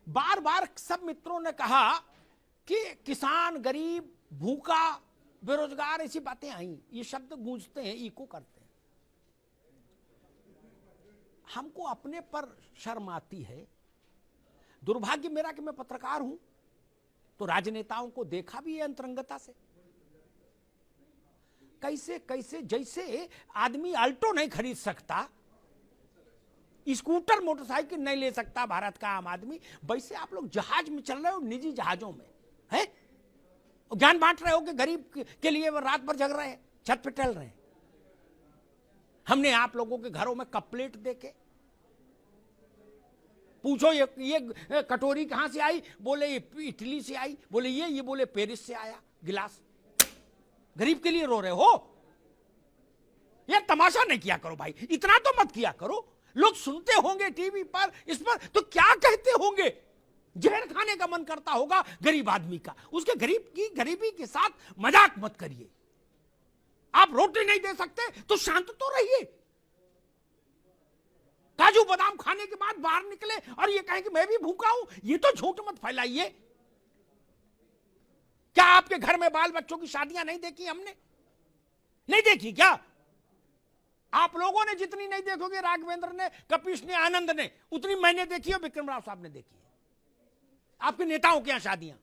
बार बार सब मित्रों ने कहा कि किसान, गरीब, भूखा, बेरोजगार, ऐसी बातें आई, ये शब्द गूंजते हैं, इको करते हैं। हमको अपने पर शर्म आती है। दुर्भाग्य मेरा कि मैं पत्रकार हूं, तो राजनेताओं को देखा भी है अंतरंगता से, कैसे कैसे, जैसे आदमी अल्टो नहीं खरीद सकता, स्कूटर, मोटरसाइकिल नहीं ले सकता भारत का आम आदमी, वैसे आप लोग जहाज में चल रहे हो, निजी जहाजों में है, ज्ञान बांट रहे हो कि गरीब के लिए वो रात भर जग रहे हैं, छत पे टहल रहे हैं। हमने आप लोगों के घरों में कप प्लेट देके पूछो ये कटोरी कहां से आई, बोले ये इटली से आई, बोले ये बोले पेरिस से आया गिलास। गरीब के लिए रो रहे हो यार, तमाशा नहीं किया करो भाई, इतना तो मत किया करो। लोग सुनते होंगे टीवी पर, इस पर, तो क्या कहते होंगे? जहर खाने का मन करता होगा गरीब आदमी का, उसके गरीबी के साथ मजाक मत करिए। आप रोटी नहीं दे सकते तो शांत तो रहिए। काजू बादाम खाने के बाद बाहर निकले और ये कहें कि मैं भी भूखा हूं, ये तो झूठ मत फैलाइए। क्या आपके घर में बाल बच्चों की शादियां नहीं देखी हमने? नहीं देखी क्या? आप लोगों ने जितनी नहीं देखोगे, राघवेंद्र ने, कपिश ने, आनंद ने, उतनी मैंने देखी है, विक्रम राव साहब ने देखी है। आपके नेताओं के यहां शादियां,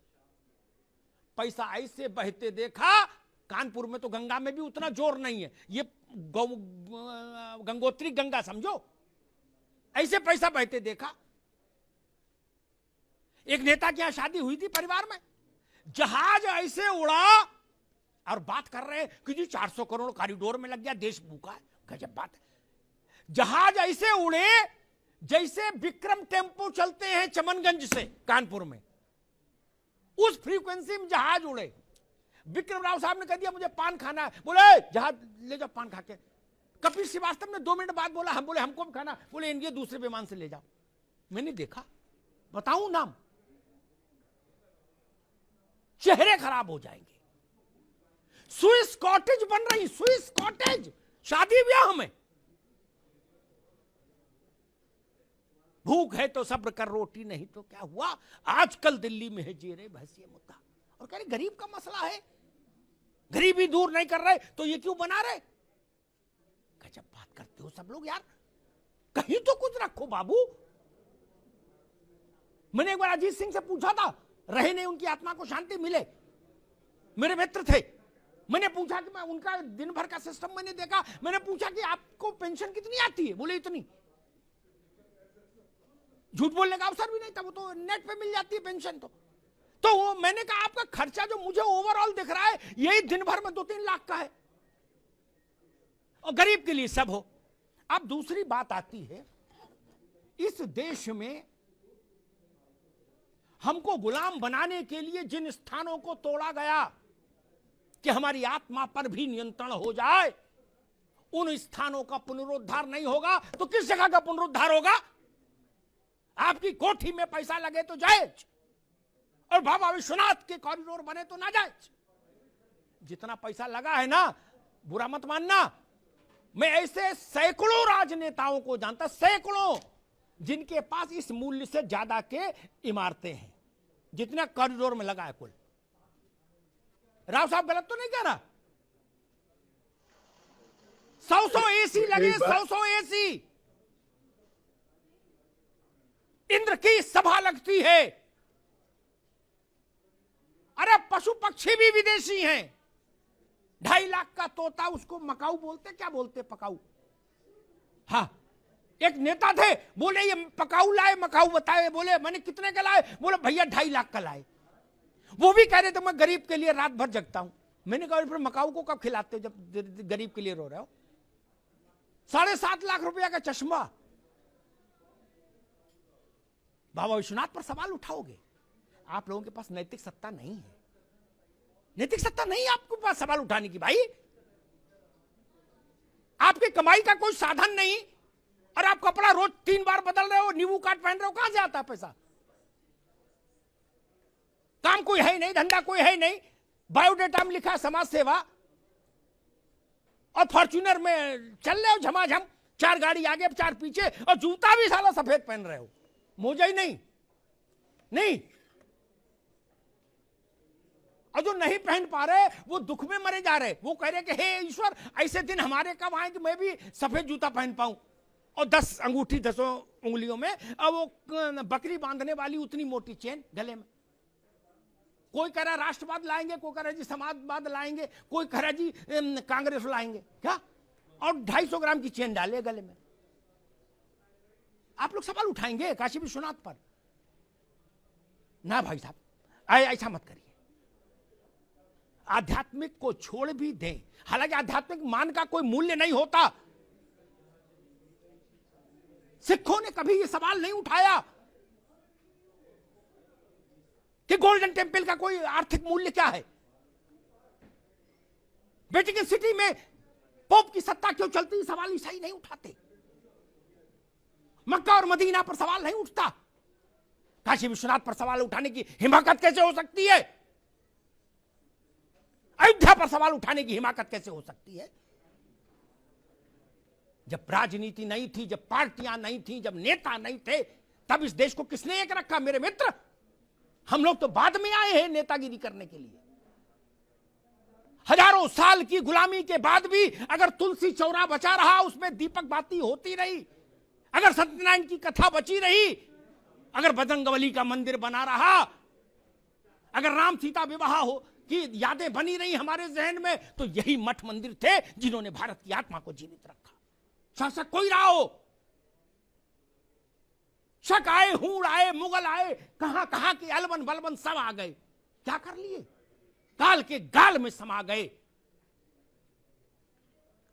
पैसा ऐसे बहते देखा। कानपुर में तो गंगा में भी उतना जोर नहीं है, ये गंगोत्री गंगा समझो, ऐसे पैसा बहते देखा। एक नेता की यहां शादी हुई थी परिवार में, जहाज ऐसे उड़ा और बात कर रहे हैं कि जी 400 करोड़ कॉरिडोर में लग गया, देश भूखा है। गजब बात है। जहाज ऐसे उड़े जैसे विक्रम टेम्पो चलते हैं चमनगंज से कानपुर में, उस फ्रीक्वेंसी में जहाज उड़े। विक्रम राव साहब ने कह दिया मुझे पान खाना है, बोले जहाज ले जाओ पान खा के। कपिल श्रीवास्तव ने 2 मिनट बाद बोला, हम बोले हमको भी खाना, बोले इनके दूसरे विमान से ले जाओ। मैंने देखा, बताऊं नाम, चेहरे खराब हो जाएंगे। स्विस कॉटेज बन रही, स्विस कॉटेज शादी ब्याह में। भूख है तो सब्र कर, रोटी नहीं तो क्या हुआ। आजकल दिल्ली में है जेरे बहसीय मुद्दा, और कह रहे गरीब का मसला है, गरीबी दूर नहीं कर रहे तो ये क्यों बना रहे। गजब बात करते हो सब लोग यार, कहीं तो कुछ रखो बाबू। मैंने एक बार अजीत सिंह से पूछा था, रहे नहीं, उनकी आत्मा को शांति मिले, मेरे मित्र थे। मैंने पूछा कि मैं उनका दिन भर का सिस्टम मैंने देखा, मैंने पूछा कि आपको पेंशन कितनी आती है, बोले इतनी। झूठ बोलने का अवसर भी नहीं था, वो तो नेट पे मिल जाती है पेंशन। तो वो मैंने कहा आपका खर्चा जो मुझे ओवरऑल दिख रहा है, यही दिन भर में 2-3 लाख का है, और गरीब के लिए सब हो। अब दूसरी बात आती है, इस देश में हमको गुलाम बनाने के लिए जिन स्थानों को तोड़ा गया कि हमारी आत्मा पर भी नियंत्रण हो जाए, उन स्थानों का पुनरुद्धार नहीं होगा तो किस जगह का पुनरुद्धार होगा? आपकी कोठी में पैसा लगे तो जायज, और बाबा विश्वनाथ के कॉरिडोर बने तो नाजायज। जितना पैसा लगा है ना, बुरा मत मानना, मैं ऐसे सैकड़ों राजनेताओं को जानता, सैकड़ों, जिनके पास इस मूल्य से ज्यादा के इमारतें हैं, जितना कॉरिडोर में लगा है कुल। राव साहब गलत तो नहीं कह रहा? 100 एसी लगे, 100 एसी। इंद्र की सभा लगती है। अरे पशु पक्षी भी विदेशी हैं। 2.5 लाख का तोता, उसको मकाऊ बोलते, क्या बोलते, पकाऊ। हाँ, एक नेता थे, बोले ये पकाऊ लाए, मकाऊ बताए, बोले मैंने कितने का लाए, बोले भैया 2.5 लाख का लाए। वो भी कह रहे थे मैं गरीब के लिए रात भर जगता हूं। मैंने कहा फिर मकाऊ को कब खिलाते हो जब गरीब के लिए रो रहे हो? 7.5 लाख रुपया का चश्मा। बाबा विश्वनाथ पर सवाल उठाओगे? आप लोगों के पास नैतिक सत्ता नहीं है, नैतिक सत्ता नहीं है आपके पास सवाल उठाने की। भाई आपकी कमाई का कोई साधन नहीं, और आप कपड़ा रोज 3 बार बदल रहे हो, नींबू काट पहन रहे हो, कहां से आता है पैसा? काम कोई है नहीं, धंधा कोई है नहीं, बायोडेटा में लिखा समाज सेवा, और फॉर्च्यूनर में चल रहे हो झमाझम, 4 गाड़ी आगे 4 पीछे, और जूता भी साला सफेद पहन रहे हो, मोजा ही नहीं। नहीं। और जो नहीं पहन पा रहे वो दुख में मरे जा रहे। वो कह रहे कि हे ईश्वर, ऐसे दिन हमारे कब आए कि मैं भी सफेद जूता पहन पाऊं और 10 अंगूठी 10 उंगलियों में, और वो बकरी बांधने वाली उतनी मोटी चेन गले में। कोई कह रहा राष्ट्रवाद लाएंगे, कोई कह रहा जी समाजवाद लाएंगे, कोई कह रहा जी कांग्रेस लाएंगे, क्या, और 250 ग्राम की चेन डाले गले में। आप लोग सवाल उठाएंगे काशी विश्वनाथ पर? ना भाई साहब, ऐसा मत करिए। आध्यात्मिक को छोड़ भी दें, हालांकि आध्यात्मिक मान का कोई मूल्य नहीं होता। सिखों ने कभी यह सवाल नहीं उठाया कि गोल्डन टेम्पल का कोई आर्थिक मूल्य क्या है। वेटिकन सिटी में पोप की सत्ता क्यों चलती, सवाल ईसाई नहीं उठाते। मक्का और मदीना पर सवाल नहीं उठता। काशी विश्वनाथ पर सवाल उठाने की हिमाकत कैसे हो सकती है? अयोध्या पर सवाल उठाने की हिमाकत कैसे हो सकती है? जब राजनीति नहीं थी, जब पार्टियां नहीं थी, जब नेता नहीं थे, तब इस देश को किसने एक रखा मेरे मित्र? हम लोग तो बाद में आए हैं नेतागिरी करने के लिए। हजारों साल की गुलामी के बाद भी अगर तुलसी चौरा बचा रहा, उसमें दीपक बाती होती रही, अगर सत्यनारायण की कथा बची रही, अगर बजरंगबली का मंदिर बना रहा, अगर राम सीता विवाह हो की यादें बनी रही हमारे जहन में, तो यही मठ मंदिर थे जिन्होंने भारत की आत्मा को जीवित रखा। शासक कोई रहा हो, शक आए, हूड़ आए, मुगल आए, कहां कहां के अलबन बलबन सब आ गए, क्या कर लिए? काल के गाल में समा गए।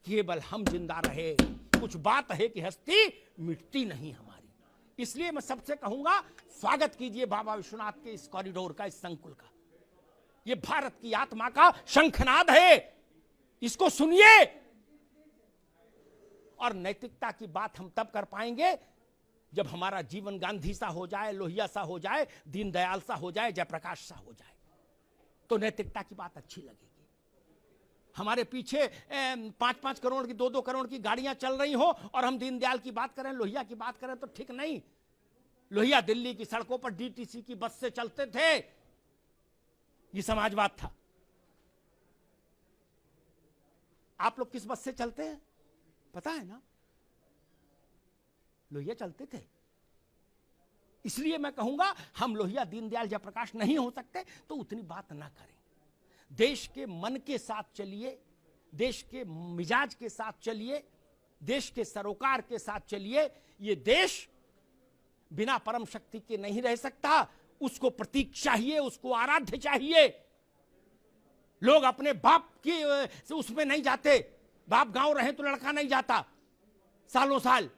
केवल हम जिंदा रहे। कुछ बात है कि हस्ती मिटती नहीं हमारी। इसलिए मैं सबसे कहूंगा, स्वागत कीजिए बाबा विश्वनाथ के इस कॉरिडोर का, इस संकुल का। ये भारत की आत्मा का शंखनाद है, इसको सुनिए। और नैतिकता की बात हम तब कर पाएंगे जब हमारा जीवन गांधी सा हो जाए, लोहिया सा हो जाए, दीनदयाल सा हो जाए, जयप्रकाश सा हो जाए, तो नैतिकता की बात अच्छी लगेगी। हमारे पीछे 5-5 करोड़ की 2-2 करोड़ की गाड़ियां चल रही हो और हम दीनदयाल की बात करें, लोहिया की बात करें, तो ठीक नहीं। लोहिया दिल्ली की सड़कों पर डीटीसी की बस से चलते थे, ये समाजवाद था। आप लोग किस बस से चलते हैं पता है ना? लोहिया चलते थे। इसलिए मैं कहूंगा, हम लोहिया दीनदयाल जयप्रकाश नहीं हो सकते तो उतनी बात ना करें। देश के मन के साथ चलिए, देश के मिजाज के साथ चलिए, देश के सरोकार के साथ चलिए। ये देश बिना परम शक्ति के नहीं रह सकता। उसको प्रतीक चाहिए, उसको आराध्य चाहिए। लोग अपने बाप की उसमें नहीं जाते। बाप गांव रहे तो लड़का नहीं जाता सालों साल।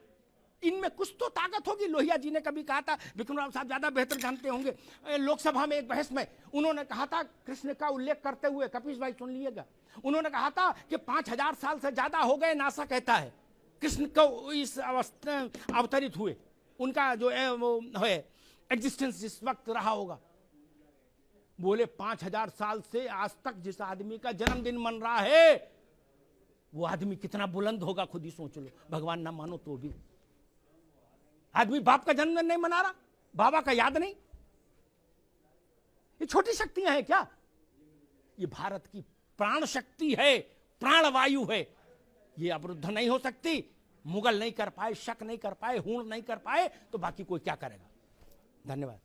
इनमें कुछ तो ताकत होगी। लोहिया जी ने कभी कहा था, विक्रम राव साहब ज्यादा बेहतर जानते होंगे, लोकसभा में एक बहस में उन्होंने कहा था, कृष्ण का उल्लेख करते हुए, कपीश भाई सुन लीजिएगा, उन्होंने कहा था कि 5000 साल से ज्यादा हो गए, नासा कहता है, कृष्ण को इस अवस्था अवतरित हुए। उनका जो है वो है एग्जिस्टेंस जिस वक्त रहा होगा। बोले 5000 साल से आज तक जिस आदमी का जन्मदिन मन रहा है, वो आदमी कितना बुलंद होगा खुद ही सोच लो। भगवान ना मानो तो भी आदमी बाप का जन्मदिन नहीं मना रहा, बाबा का याद नहीं। ये छोटी शक्तियां हैं क्या? ये भारत की प्राण शक्ति है, प्राणवायु है। ये अवरुद्ध नहीं हो सकती। मुगल नहीं कर पाए, शक नहीं कर पाए, हूण नहीं कर पाए, तो बाकी कोई क्या करेगा? धन्यवाद।